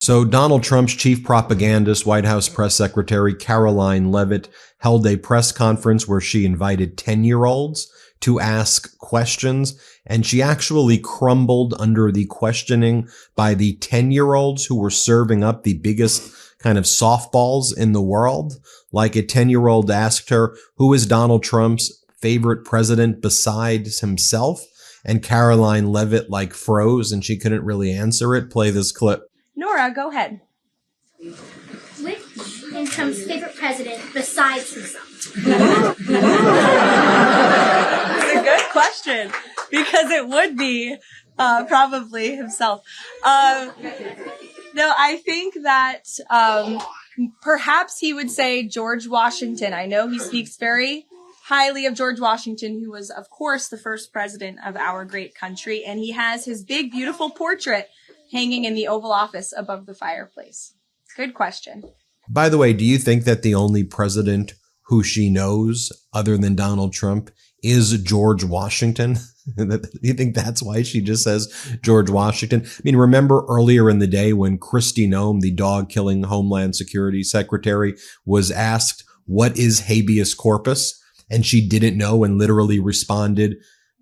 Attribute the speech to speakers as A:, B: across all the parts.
A: So Donald Trump's chief propagandist, White House press secretary Caroline Leavitt, held a press conference where she invited 10-year-olds to ask questions, and she actually crumbled under the questioning by the 10-year-olds who were serving up the biggest kind of softballs in the world. Like a 10-year-old asked her, who is Donald Trump's favorite president besides himself? And Caroline Leavitt froze and she couldn't really answer it. Play this clip.
B: Nora, go ahead.
C: Which is Trump's favorite president besides himself?
B: That's a good question, because it would be probably himself. No, I think that perhaps he would say George Washington. I know he speaks very highly of George Washington, who was, of course, the first president of our great country, and he has his big, beautiful portrait hanging in the Oval Office above the fireplace. Good question.
A: By the way, do you think that the only president who she knows other than Donald Trump is George Washington? Do you think that's why she just says George Washington? I mean, remember earlier in the day when Kristi Noem, the dog-killing Homeland Security Secretary, was asked, what is habeas corpus? And she didn't know and literally responded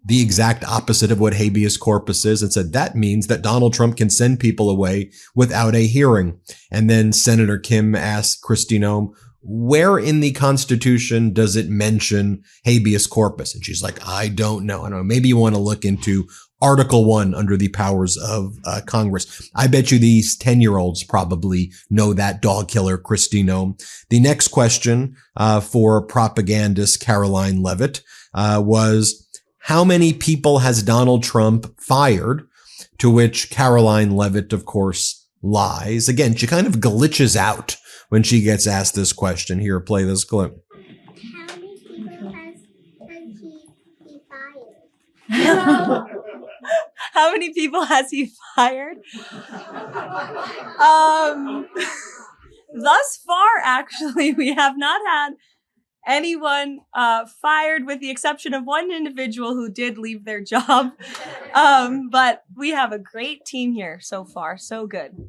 A: the exact opposite of what habeas corpus is and said, that means that Donald Trump can send people away without a hearing. And then Senator Kim asked Kristi Noem, where in the Constitution does it mention habeas corpus? And she's like, I don't know. I don't know. Maybe you want to look into Article 1 under the powers of Congress. I bet you these 10-year-olds probably know that dog killer, Kristi Noem. The next question for propagandist Caroline Leavitt was, how many people has Donald Trump fired? To which Caroline Leavitt, of course, lies. Again, she kind of glitches out when she gets asked this question. Here, play this clip.
C: How many people has he fired?
B: How many people has he fired? Thus far, actually, we have not had anyone fired, with the exception of one individual who did leave their job. But we have a great team here so far. So good.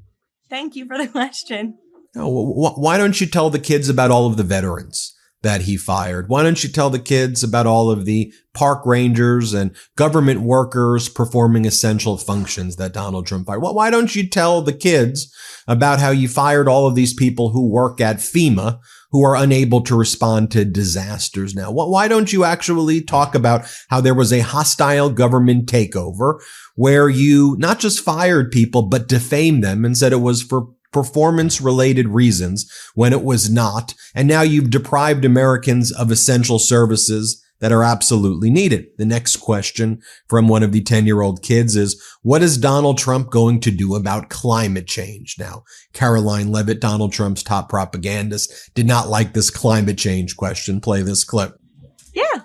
B: Thank you for the question.
A: Oh, why don't you tell the kids about all of the veterans that he fired? Why don't you tell the kids about all of the park rangers and government workers performing essential functions that Donald Trump fired? Well, why don't you tell the kids about how you fired all of these people who work at FEMA who are unable to respond to disasters now? Why don't you actually talk about how there was a hostile government takeover where you not just fired people, but defamed them and said it was for performance-related reasons when it was not. And now you've deprived Americans of essential services that are absolutely needed. The next question from one of the 10-year-old kids is, what is Donald Trump going to do about climate change? Now, Caroline Leavitt, Donald Trump's top propagandist, did not like this climate change question. Play this clip.
B: Yeah.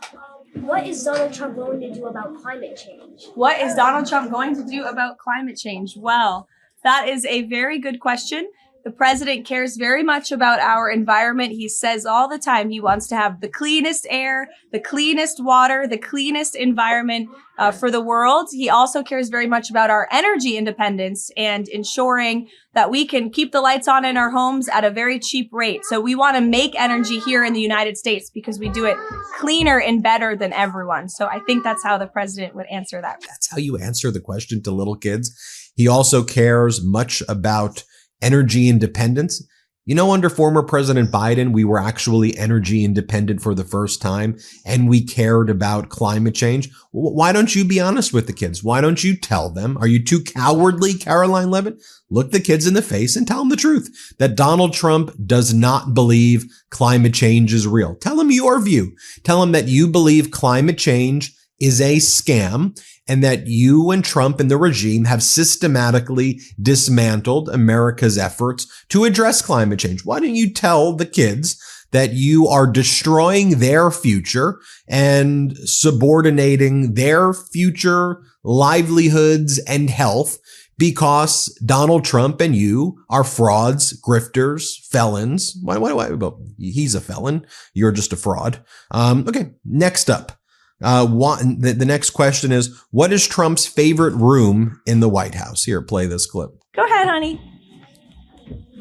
C: What is Donald Trump going to do about climate change?
B: What is Donald Trump going to do about climate change? Well, that is a very good question. The president cares very much about our environment. He says all the time he wants to have the cleanest air, the cleanest water, the cleanest environment for the world. He also cares very much about our energy independence and ensuring that we can keep the lights on in our homes at a very cheap rate. So we want to make energy here in the United States because we do it cleaner and better than everyone. So I think that's how the president would answer that.
A: That's how you answer the question to little kids. He also cares much about energy independence. You know, under former President Biden, we were actually energy independent for the first time, and we cared about climate change. Why don't you be honest with the kids? Why don't you tell them? Are you too cowardly, Caroline Leavitt? Look the kids in the face and tell them the truth, that Donald Trump does not believe climate change is real. Tell them your view. Tell them that you believe climate change is a scam, and that you and Trump and the regime have systematically dismantled America's efforts to address climate change. Why don't you tell the kids that you are destroying their future and subordinating their future livelihoods and health because Donald Trump and you are frauds, grifters, felons? Why? Well, he's a felon. You're just a fraud. Okay, next up. The next question is, what is Trump's favorite room in the White House? Here, play this clip.
B: Go ahead, honey.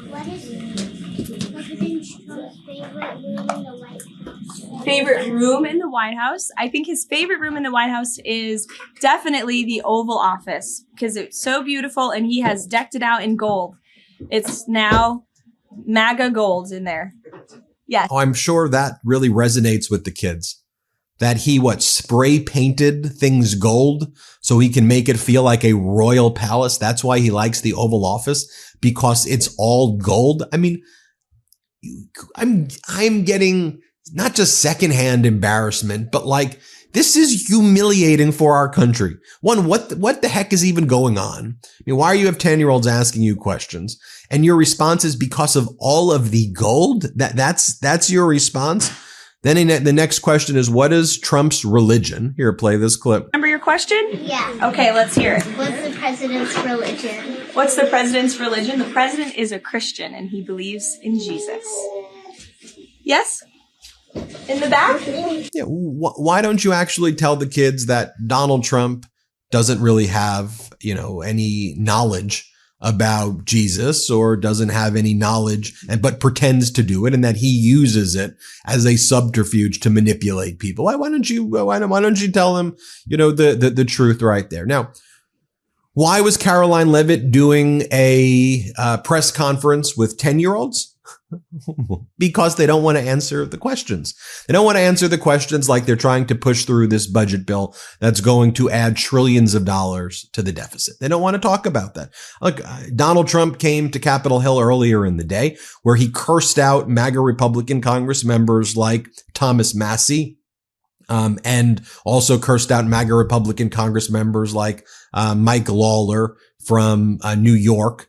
C: What is President Trump's favorite room in the White House?
B: Favorite room in the White House? I think his favorite room in the White House is definitely the Oval Office because it's so beautiful and he has decked it out in gold. It's now MAGA gold in there. Yes.
A: Oh, I'm sure that really resonates with the kids. That he, spray painted things gold so he can make it feel like a royal palace. That's why he likes the Oval Office, because it's all gold. I mean, I'm getting not just secondhand embarrassment, but like, this is humiliating for our country. One, what the heck is even going on? I mean, why are you have 10-year-olds asking you questions? And your response is because of all of the gold? That's your response? Then the next question is, what is Trump's religion? Here, play this clip.
B: Remember your question?
C: Yeah.
B: Okay, let's hear it.
C: What's the president's religion?
B: What's the president's religion? The president is a Christian and he believes in Jesus. Yes? In the back?
A: Yeah. Why don't you actually tell the kids that Donald Trump doesn't really have, any knowledge about Jesus, or doesn't have any knowledge but pretends to do it, and that he uses it as a subterfuge to manipulate people? Why don't you tell them, the truth right there? Now, why was Caroline Leavitt doing a press conference with 10-year-olds? Because they don't want to answer the questions. They don't want to answer the questions like they're trying to push through this budget bill that's going to add trillions of dollars to the deficit. They don't want to talk about that. Look, Donald Trump came to Capitol Hill earlier in the day where he cursed out MAGA Republican Congress members like Thomas Massie, and also cursed out MAGA Republican Congress members like Mike Lawler from New York.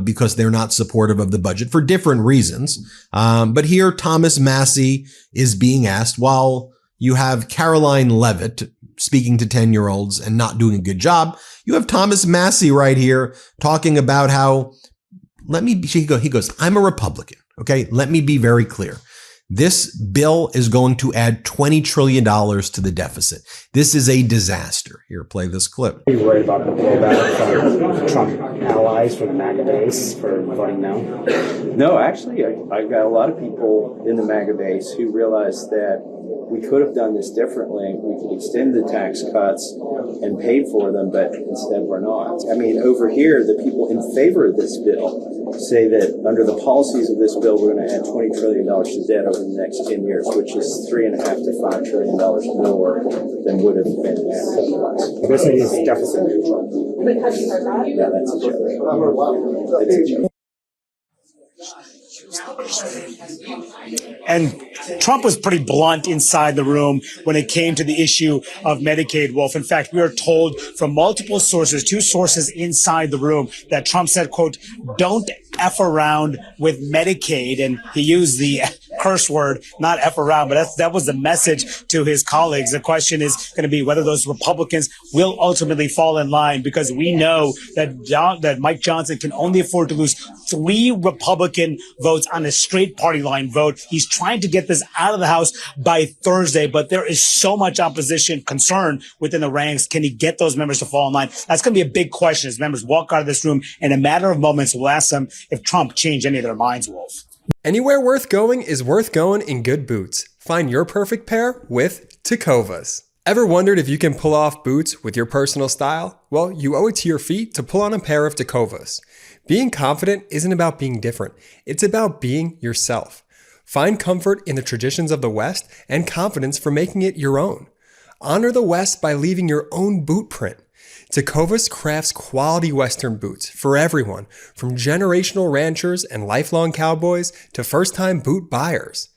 A: Because they're not supportive of the budget for different reasons. But here, Thomas Massie is being asked, while you have Caroline Leavitt speaking to 10-year-olds and not doing a good job, you have Thomas Massie right here talking about how, he goes, I'm a Republican. Okay. Let me be very clear. This bill is going to add $20 trillion to the deficit. This is a disaster. Here, play this clip.
D: Are you worried about the blowback from Trump allies for the MAGA base for voting no?
E: No, actually, I've got a lot of people in the MAGA base who realize that we could have done this differently. We could extend the tax cuts and paid for them, but instead we're not. I mean, over here, the people in favor of this bill say that under the policies of this bill, we're going to add $20 trillion to debt over the next 10 years, which is $3.5 to $5 trillion more than would have been otherwise.
D: This is deficit neutral.
E: Yeah, that's a joke. That's a joke.
F: And Trump was pretty blunt inside the room when it came to the issue of Medicaid, Wolf. In fact, we are told from multiple sources, 2 sources inside the room, that Trump said, quote, don't F around with Medicaid. And he used the curse word, not F around, but that was the message to his colleagues. The question is going to be whether those Republicans will ultimately fall in line, because we know that Mike Johnson can only afford to lose 3 Republican votes on a straight party line vote. He's trying to get this out of the House by Thursday, but there is so much opposition concern within the ranks. Can he get those members to fall in line? That's going to be a big question as members walk out of this room. In a matter of moments, we'll ask them if Trump changed any of their minds, Wolf.
G: Anywhere worth going is worth going in good boots. Find your perfect pair with Tecovas. Ever wondered if you can pull off boots with your personal style? Well, you owe it to your feet to pull on a pair of Tecovas. Being confident isn't about being different. It's about being yourself. Find comfort in the traditions of the West and confidence for making it your own. Honor the West by leaving your own boot print. Tecovas crafts quality Western boots for everyone, from generational ranchers and lifelong cowboys to first-time boot buyers.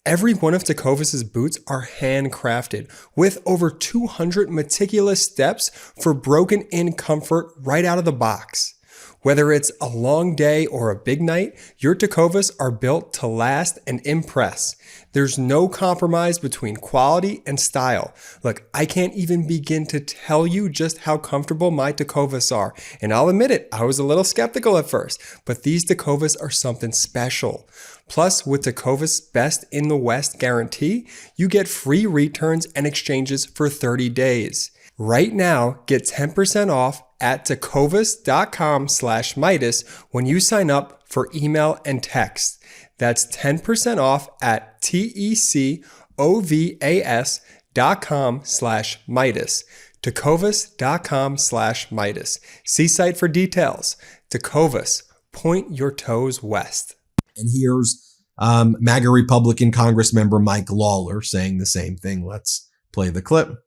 G: Every one of Tecovas' boots are handcrafted with over 200 meticulous steps for broken-in comfort right out of the box. Whether it's a long day or a big night, your Tecovas are built to last and impress. There's no compromise between quality and style. Look, I can't even begin to tell you just how comfortable my Tecovas are. And I'll admit it, I was a little skeptical at first, but these Tecovas are something special. Plus, with Tecovas' Best in the West guarantee, you get free returns and exchanges for 30 days. Right now, get 10% off at tecovas.com/Meidas when you sign up for email and text. That's 10% off at tecovas.com/Meidas. tecovas.com/Meidas. See site for details. Tecovas, point your toes west.
A: And here's MAGA Republican Congressmember Mike Lawler saying the same thing. Let's play the clip.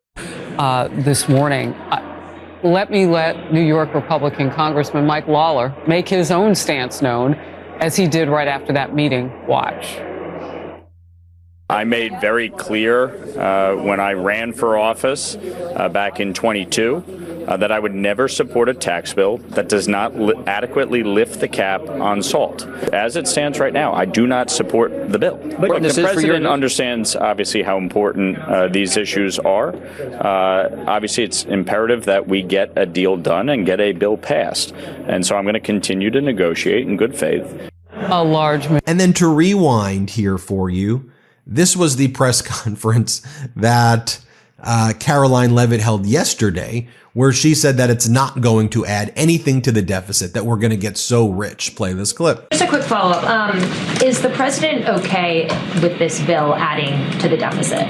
H: This morning, let New York Republican Congressman Mike Lawler make his own stance known, as he did right after that meeting. Watch.
I: I made very clear when I ran for office back in 22 that I would never support a tax bill that does not adequately lift the cap on salt. As it stands right now, I do not support the bill. But the president understands, obviously, how important these issues are. Obviously, it's imperative that we get a deal done and get a bill passed. And so I'm going to continue to negotiate in good faith.
A: And then to rewind here for you, this was the press conference that Caroline Leavitt held yesterday, where she said that it's not going to add anything to the deficit, that we're going to get so rich. Play this clip.
J: Just a quick follow-up. Is the president okay with this bill adding to the deficit?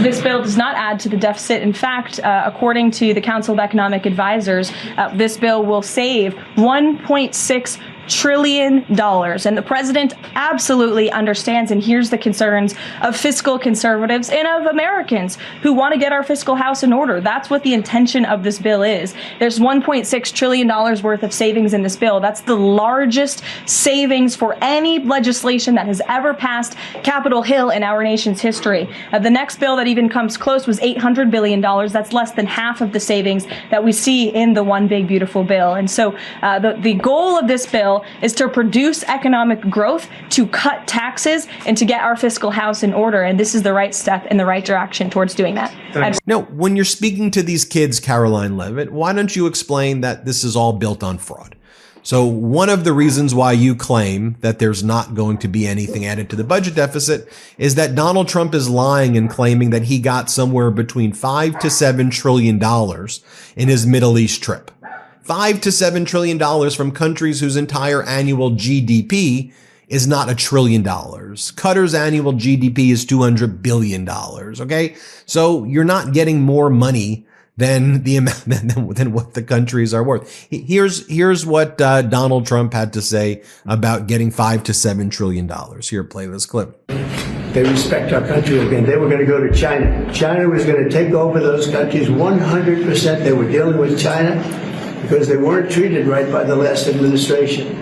B: This bill does not add to the deficit. In fact, according to the Council of Economic Advisors, this bill will save $1.6 trillion. And the president absolutely understands and hears the concerns of fiscal conservatives and of Americans who want to get our fiscal house in order. That's what the intention of this bill is. There's $1.6 trillion worth of savings in this bill. That's the largest savings for any legislation that has ever passed Capitol Hill in our nation's history. The next bill that even comes close was $800 billion. That's less than half of the savings that we see in the One Big Beautiful Bill. And so the goal of this bill is to produce economic growth, to cut taxes, and to get our fiscal house in order. And this is the right step in the right direction towards doing that.
A: Now, when you're speaking to these kids, Caroline Leavitt, why don't you explain that this is all built on fraud? So one of the reasons why you claim that there's not going to be anything added to the budget deficit is that Donald Trump is lying and claiming that he got somewhere between $5 to $7 trillion in his Middle East trip. $5 to $7 trillion from countries whose entire annual GDP is not $1 trillion. Qatar's annual GDP is $200 billion. Okay. So you're not getting more money than the amount than what the countries are worth. Here's what Donald Trump had to say about getting $5 to $7 trillion. Here, play this clip.
K: They respect our country again. They were going to go to China. China was going to take over those countries 100%. They were dealing with China because they weren't treated right by the last administration.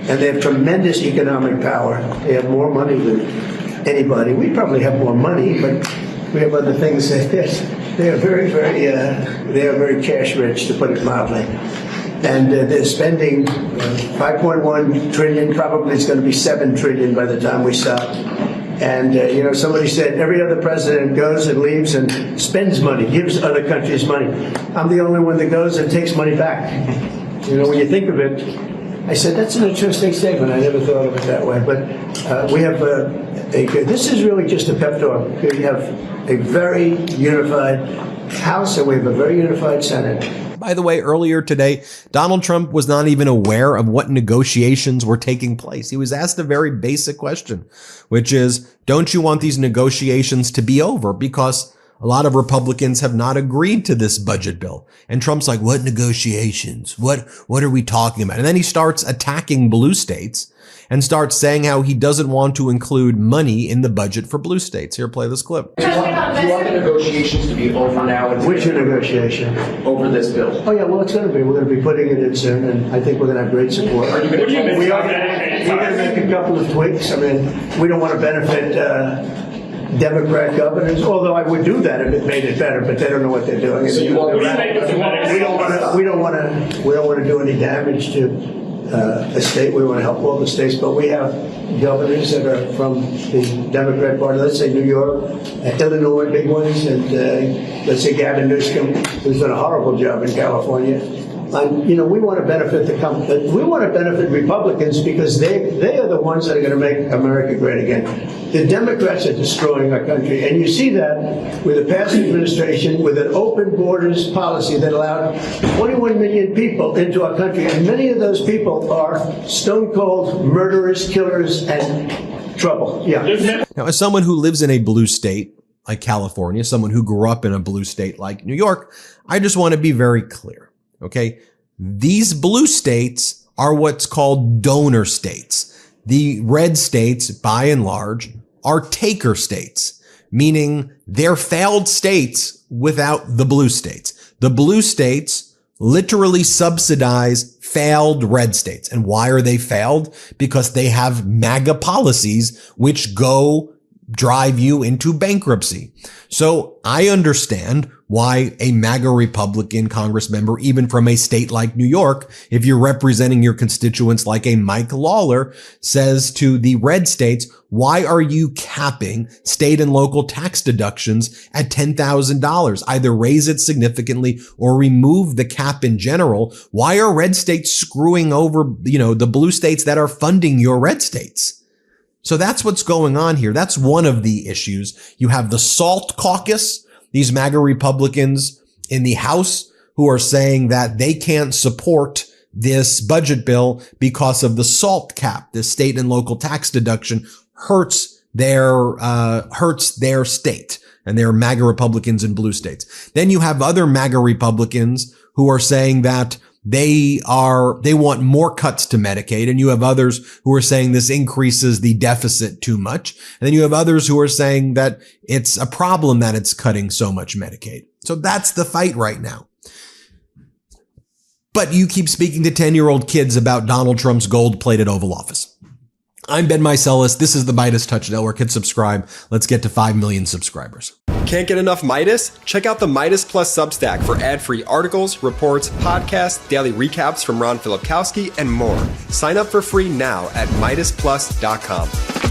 K: And they have tremendous economic power. They have more money than anybody. We probably have more money, but we have other things. They are very cash rich, to put it mildly. And they're spending 5.1 trillion. Probably it's going to be 7 trillion by the time we stop. And, somebody said every other president goes and leaves and spends money, gives other countries money. I'm the only one that goes and takes money back. When you think of it, I said, that's an interesting statement. I never thought of it that way. But we have this is really just a pep talk. We have a very unified House and we have a very unified Senate.
A: By the way, earlier today, Donald Trump was not even aware of what negotiations were taking place. He was asked a very basic question, which is, don't you want these negotiations to be over? Because a lot of Republicans have not agreed to this budget bill. And Trump's like, what negotiations? What are we talking about? And then he starts attacking blue states and starts saying how he doesn't want to include money in the budget for blue states. Here, play this clip.
L: Do you want the negotiations to be over now?
K: Which negotiation?
L: Over this bill.
K: Oh, yeah, well, it's going to be. We're going to be putting it in soon, and I think we're going to have great support.
L: Are you going to
K: we're going to make a couple of tweaks. I mean, we don't want to benefit Democrat governors, although I would do that if it made it better, but they don't know what they're doing.
L: So you want
K: we don't want to do any damage to a state. We want to help all the states, but we have governors that are from the Democrat Party. Let's say New York, Illinois, big ones, and let's say Gavin Newsom, who's done a horrible job in California, we want to benefit we want to benefit Republicans because they are the ones that are going to make America great again. The Democrats are destroying our country, and you see that with the past administration, with an open borders policy that allowed 21 million people into our country, and many of those people are stone cold murderers, killers, and trouble. Yeah.
A: Now, as someone who lives in a blue state like California, someone who grew up in a blue state like New York, I just want to be very clear. Okay. These blue states are what's called donor states. The red states, by and large, are taker states, meaning they're failed states without the blue states. The blue states literally subsidize failed red states. And why are they failed? Because they have MAGA policies which drive you into bankruptcy. So I understand why a MAGA Republican Congress member, even from a state like New York, if you're representing your constituents like a Mike Lawler, says to the red states, why are you capping state and local tax deductions at $10,000? Either raise it significantly or remove the cap in general. Why are red states screwing over, the blue states that are funding your red states? So that's what's going on here. That's one of the issues. You have the SALT caucus, these MAGA Republicans in the House who are saying that they can't support this budget bill because of the SALT cap. The state and local tax deduction hurts their state, and they're MAGA Republicans in blue states. Then you have other MAGA Republicans who are saying that they want more cuts to Medicaid, and you have others who are saying this increases the deficit too much. And then you have others who are saying that it's a problem that it's cutting so much Medicaid. So that's the fight right now. But you keep speaking to 10-year-old kids about Donald Trump's gold-plated Oval Office. I'm Ben Meiselas. This is the MeidasTouch Network. Hit subscribe. Let's get to 5 million subscribers.
G: Can't get enough Meidas? Check out the Meidas Plus Substack for ad-free articles, reports, podcasts, daily recaps from Ron Filipkowski, and more. Sign up for free now at MeidasPlus.com.